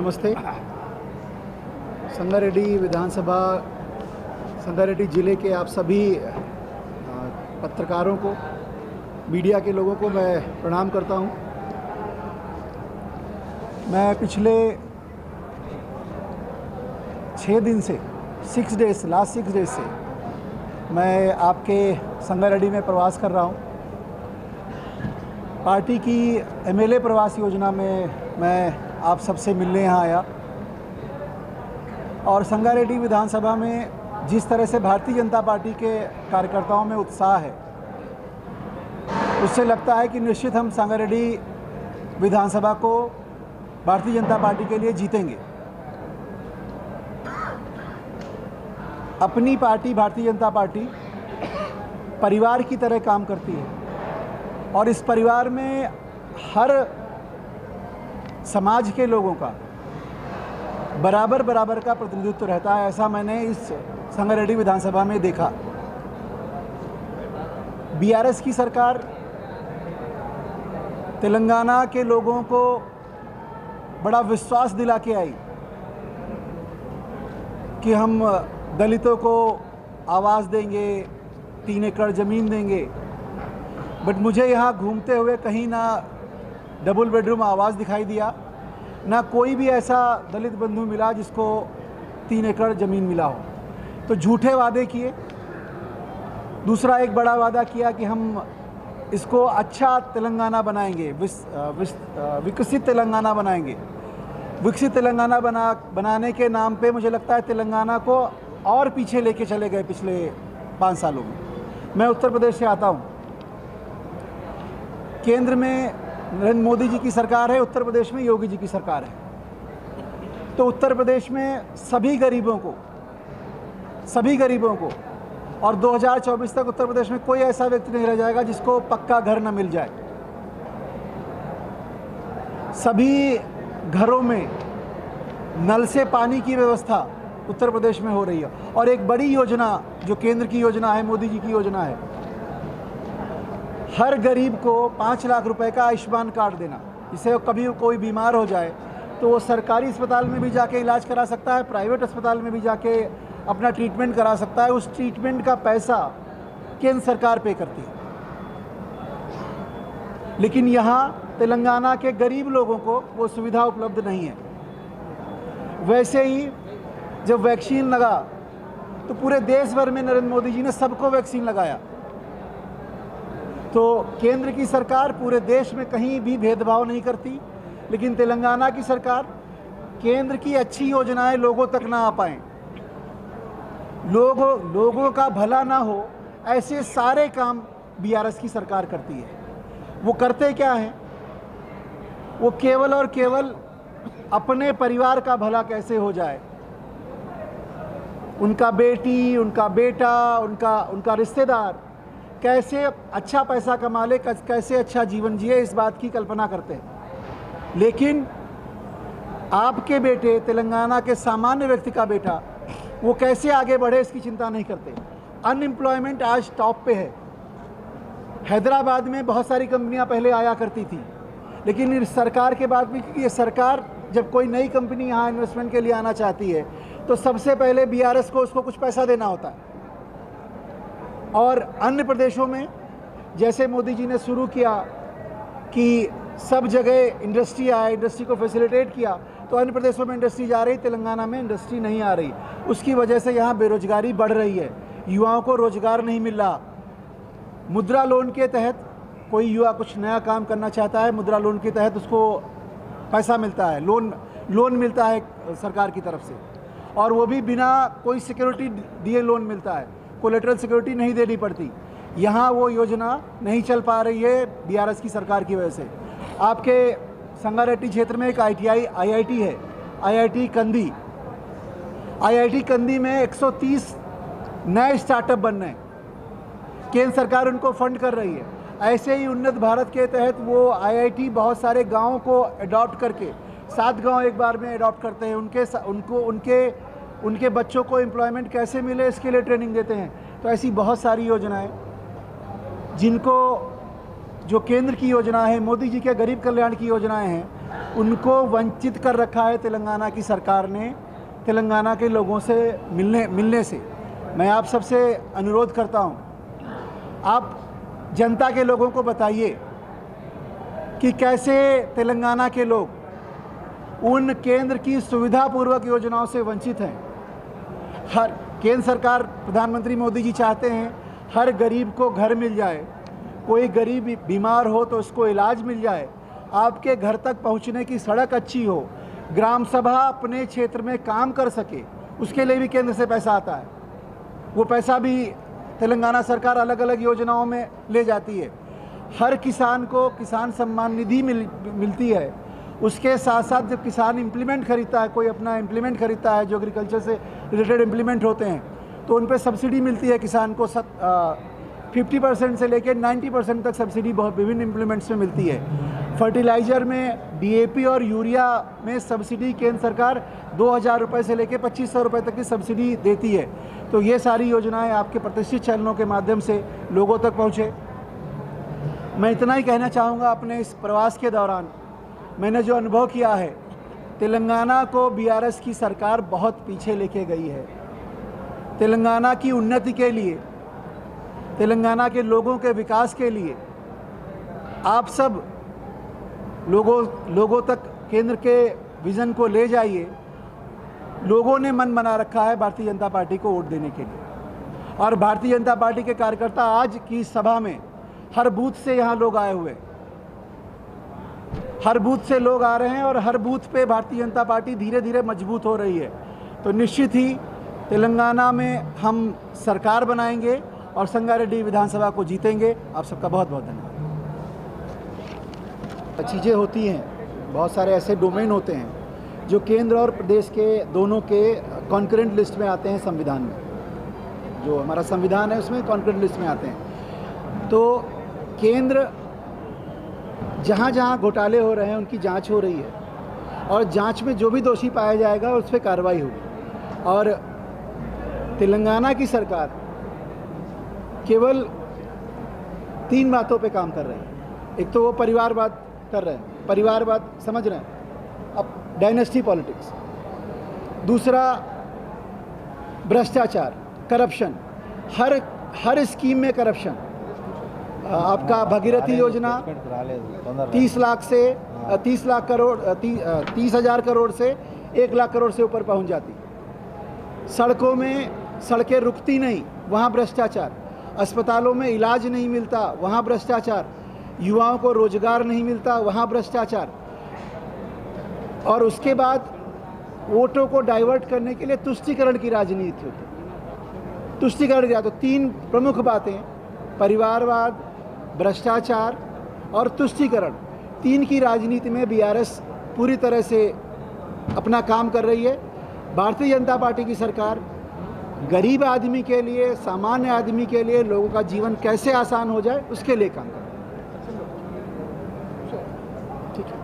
नमस्ते। संगारेड्डी विधानसभा संगारेड्डी ज़िले के आप सभी पत्रकारों को, मीडिया के लोगों को मैं प्रणाम करता हूं। मैं पिछले 6 दिन से लास्ट 6 डेज से मैं आपके संगारेड्डी में प्रवास कर रहा हूं। पार्टी की एमएलए प्रवास योजना में मैं आप सबसे मिलने यहाँ आया और संगारेड्डी विधानसभा में जिस तरह से भारतीय जनता पार्टी के कार्यकर्ताओं में उत्साह है, उससे लगता है कि निश्चित हम संगारेड्डी विधानसभा को भारतीय जनता पार्टी के लिए जीतेंगे। अपनी पार्टी भारतीय जनता पार्टी परिवार की तरह काम करती है और इस परिवार में हर समाज के लोगों का बराबर का प्रतिनिधित्व रहता है। ऐसा मैंने इस संगारेड्डी विधानसभा में देखा। बीआरएस की सरकार तेलंगाना के लोगों को बड़ा विश्वास दिला के आई कि हम दलितों को आवाज़ देंगे, 3 एकड़ ज़मीन देंगे। बट मुझे यहाँ घूमते हुए कहीं ना डबल बेडरूम आवास दिखाई दिया, ना कोई भी ऐसा दलित बंधु मिला जिसको 3 एकड़ ज़मीन मिला हो। तो झूठे वादे किए। दूसरा एक बड़ा वादा किया कि हम इसको अच्छा तेलंगाना बनाएंगे, विकसित तेलंगाना बनाएंगे। विकसित तेलंगाना बनाने के नाम पे मुझे लगता है तेलंगाना को और पीछे लेके चले गए पिछले 5 सालों में। मैं उत्तर प्रदेश से आता हूँ। केंद्र में नरेंद्र मोदी जी की सरकार है, उत्तर प्रदेश में योगी जी की सरकार है। तो उत्तर प्रदेश में सभी गरीबों को और 2024 तक उत्तर प्रदेश में कोई ऐसा व्यक्ति नहीं रह जाएगा जिसको पक्का घर न मिल जाए। सभी घरों में नल से पानी की व्यवस्था उत्तर प्रदेश में हो रही है। और एक बड़ी योजना जो केंद्र की योजना है, मोदी जी की योजना है, हर गरीब को 5 लाख रुपए का आयुष्मान कार्ड देना, जिससे कभी कोई बीमार हो जाए तो वो सरकारी अस्पताल में भी जाके इलाज करा सकता है, प्राइवेट अस्पताल में भी जाके अपना ट्रीटमेंट करा सकता है। उस ट्रीटमेंट का पैसा केंद्र सरकार पे करती है। लेकिन यहाँ तेलंगाना के गरीब लोगों को वो सुविधा उपलब्ध नहीं है। वैसे ही जब वैक्सीन लगा तो पूरे देश भर में नरेंद्र मोदी जी ने सबको वैक्सीन लगाया। तो केंद्र की सरकार पूरे देश में कहीं भी भेदभाव नहीं करती, लेकिन तेलंगाना की सरकार केंद्र की अच्छी योजनाएं लोगों तक ना आ पाएं, लोगों का भला ना हो, ऐसे सारे काम बीआरएस की सरकार करती है। वो करते क्या है? वो केवल और केवल अपने परिवार का भला कैसे हो जाए, उनका बेटी, उनका बेटा, उनका रिश्तेदार कैसे अच्छा पैसा कमा ले, कैसे अच्छा जीवन जिए, इस बात की कल्पना करते हैं। लेकिन आपके बेटे, तेलंगाना के सामान्य व्यक्ति का बेटा, वो कैसे आगे बढ़े इसकी चिंता नहीं करते। अनएम्प्लॉयमेंट आज टॉप पे है। हैदराबाद में बहुत सारी कंपनियां पहले आया करती थी, लेकिन इस सरकार के बाद भी, क्योंकि ये सरकार जब कोई नई कंपनी यहाँ इन्वेस्टमेंट के लिए आना चाहती है तो सबसे पहले बीआरएस को उसको कुछ पैसा देना होता है। और अन्य प्रदेशों में जैसे मोदी जी ने शुरू किया कि सब जगह इंडस्ट्री आए, इंडस्ट्री को फैसिलिटेट किया, तो अन्य प्रदेशों में इंडस्ट्री जा रही, तेलंगाना में इंडस्ट्री नहीं आ रही। उसकी वजह से यहाँ बेरोजगारी बढ़ रही है, युवाओं को रोजगार नहीं मिल रहा। मुद्रा लोन के तहत कोई युवा कुछ नया काम करना चाहता है, मुद्रा लोन के तहत उसको पैसा मिलता है, लोन मिलता है सरकार की तरफ से, और वो भी बिना कोई सिक्योरिटी दिए लोन मिलता है, कोलेटरल सिक्योरिटी नहीं देनी पड़ती। यहाँ वो योजना नहीं चल पा रही है बीआरएस की सरकार की वजह से। आपके संगारेड्डी क्षेत्र में एक आईआईटी है, आईआईटी कंदी। आईआईटी कंदी में 130 नए स्टार्टअप बनने हैं, केंद्र सरकार उनको फंड कर रही है। ऐसे ही उन्नत भारत के तहत वो आईआईटी बहुत सारे गाँवों को अडॉप्ट करके, 7 गाँव एक बार में अडॉप्ट करते हैं। उनके बच्चों को एम्प्लॉयमेंट कैसे मिले इसके लिए ट्रेनिंग देते हैं। तो ऐसी बहुत सारी योजनाएं जिनको जो केंद्र की योजना है, मोदी जी के गरीब कल्याण की योजनाएं हैं, उनको वंचित कर रखा है तेलंगाना की सरकार ने तेलंगाना के लोगों से मिलने से। मैं आप सबसे अनुरोध करता हूं, आप जनता के लोगों को बताइए कि कैसे तेलंगाना के लोग उन केंद्र की सुविधापूर्वक योजनाओं से वंचित हैं। हर केंद्र सरकार, प्रधानमंत्री मोदी जी चाहते हैं हर गरीब को घर मिल जाए, कोई गरीब बीमार हो तो उसको इलाज मिल जाए, आपके घर तक पहुंचने की सड़क अच्छी हो, ग्राम सभा अपने क्षेत्र में काम कर सके, उसके लिए भी केंद्र से पैसा आता है। वो पैसा भी तेलंगाना सरकार अलग अलग योजनाओं में ले जाती है। हर किसान को किसान सम्मान निधि मिलती है। उसके साथ साथ जब किसान इम्प्लीमेंट खरीदता है, कोई अपना इम्प्लीमेंट खरीदता है जो एग्रीकल्चर से रिलेटेड इम्प्लीमेंट होते हैं, तो उन पर सब्सिडी मिलती है किसान को 50% से लेकर 90% तक सब्सिडी बहुत विभिन्न इम्प्लीमेंट्स में मिलती है। फर्टिलाइज़र में DAP और यूरिया में सब्सिडी केंद्र सरकार 2000 रुपये से लेकर 2500 रुपये तक की सब्सिडी देती है। तो ये सारी योजनाएं आपके प्रतिष्ठित चैनलों के माध्यम से लोगों तक पहुँचे। मैं इतना ही कहना चाहूँगा, अपने इस प्रवास के दौरान मैंने जो अनुभव किया है, तेलंगाना को BRS की सरकार बहुत पीछे लेके गई है। तेलंगाना की उन्नति के लिए, तेलंगाना के लोगों के विकास के लिए आप सब लोगों तक केंद्र के विज़न को ले जाइए। लोगों ने मन बना रखा है भारतीय जनता पार्टी को वोट देने के लिए, और भारतीय जनता पार्टी के कार्यकर्ता आज की सभा में हर बूथ से यहाँ लोग आए हुए, हर बूथ से लोग आ रहे हैं और हर बूथ पे भारतीय जनता पार्टी धीरे धीरे मजबूत हो रही है। तो निश्चित ही तेलंगाना में हम सरकार बनाएंगे और संगारेड्डी विधानसभा को जीतेंगे। आप सबका बहुत बहुत धन्यवाद। चीज़ें होती हैं, बहुत सारे ऐसे डोमेन होते हैं जो केंद्र और प्रदेश के दोनों के कॉन्करेंट लिस्ट में आते हैं संविधान में। जो हमारा संविधान है उसमें कॉन्करेंट लिस्ट में आते हैं। तो केंद्र जहाँ जहाँ घोटाले हो रहे हैं उनकी जांच हो रही है, और जांच में जो भी दोषी पाया जाएगा उस पर कार्रवाई होगी। और तेलंगाना की सरकार केवल 3 बातों पे काम कर रही है। एक तो वो परिवारवाद कर रहे हैं, परिवारवाद समझ रहे हैं, अब डायनेस्टी पॉलिटिक्स। दूसरा भ्रष्टाचार, करप्शन, हर स्कीम में करप्शन। आपका भगीरथी योजना 30 हज़ार करोड़ से 1 लाख करोड़ से ऊपर पहुंच जाती। सड़कों में सड़कें रुकती नहीं, वहाँ भ्रष्टाचार। अस्पतालों में इलाज नहीं मिलता, वहाँ भ्रष्टाचार। युवाओं को रोजगार नहीं मिलता, वहाँ भ्रष्टाचार। और उसके बाद वोटों को डाइवर्ट करने के लिए तुष्टीकरण की राजनीति होती है। तुष्टीकरण किया तो 3 प्रमुख बातें, परिवारवाद, भ्रष्टाचार और तुष्टीकरण, 3 की राजनीति में BRS पूरी तरह से अपना काम कर रही है। भारतीय जनता पार्टी की सरकार गरीब आदमी के लिए, सामान्य आदमी के लिए, लोगों का जीवन कैसे आसान हो जाए उसके लिए काम कर रही है। ठीक है।